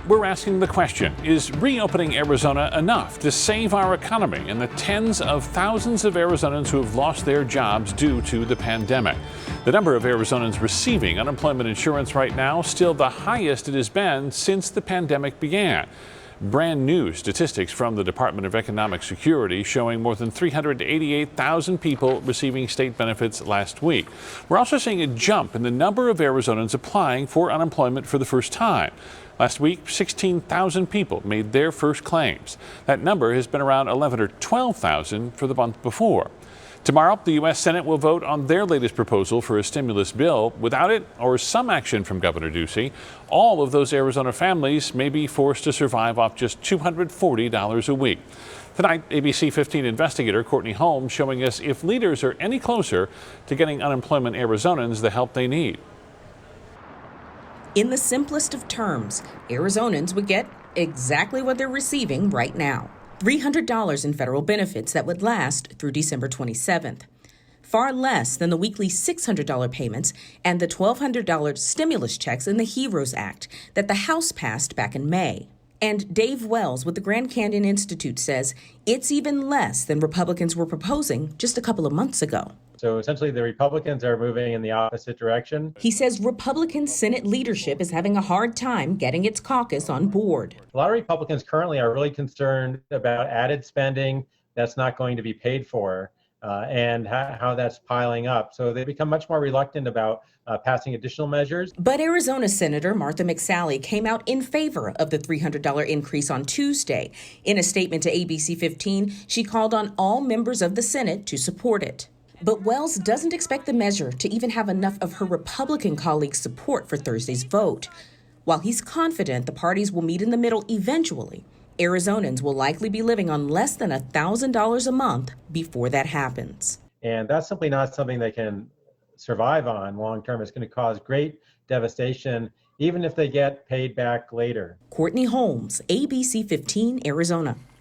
We're asking the question, is reopening Arizona enough to save our economy and the tens of thousands of Arizonans who have lost their jobs due to the pandemic? The number of Arizonans receiving unemployment insurance right now still the highest it has been since the pandemic began. Brand new statistics from the Department of Economic Security showing more than 388,000 people receiving state benefits last week. We're also seeing a jump in the number of Arizonans applying for unemployment for the first time. Last week, 16,000 people made their first claims. That number has been around 11,000 or 12,000 for the month before. Tomorrow, the U.S. Senate will vote on their latest proposal for a stimulus bill. Without it, or some action from Governor Ducey, all of those Arizona families may be forced to survive off just $240 a week. Tonight, ABC 15 investigator Courtney Holmes showing us if leaders are any closer to getting unemployment Arizonans the help they need. In the simplest of terms, Arizonans would get exactly what they're receiving right now. $300 in federal benefits that would last through December 27th. Far less than the weekly $600 payments and the $1,200 stimulus checks in the HEROES Act that the House passed back in May. And Dave Wells with the Grand Canyon Institute says it's even less than Republicans were proposing just a couple of months ago. So essentially, the Republicans are moving in the opposite direction. He says Republican Senate leadership is having a hard time getting its caucus on board. A lot of Republicans currently are really concerned about added spending that's not going to be paid for and how that's piling up. So they become much more reluctant about passing additional measures. But Arizona Senator Martha McSally came out in favor of the $300 increase on Tuesday. In a statement to ABC 15, she called on all members of the Senate to support it. But Wells doesn't expect the measure to even have enough of her Republican colleagues' support for Thursday's vote. While he's confident the parties will meet in the middle eventually, Arizonans will likely be living on less than $1,000 a month before that happens. And that's simply not something they can survive on long term. It's going to cause great devastation, even if they get paid back later. Courtney Holmes, ABC 15, Arizona.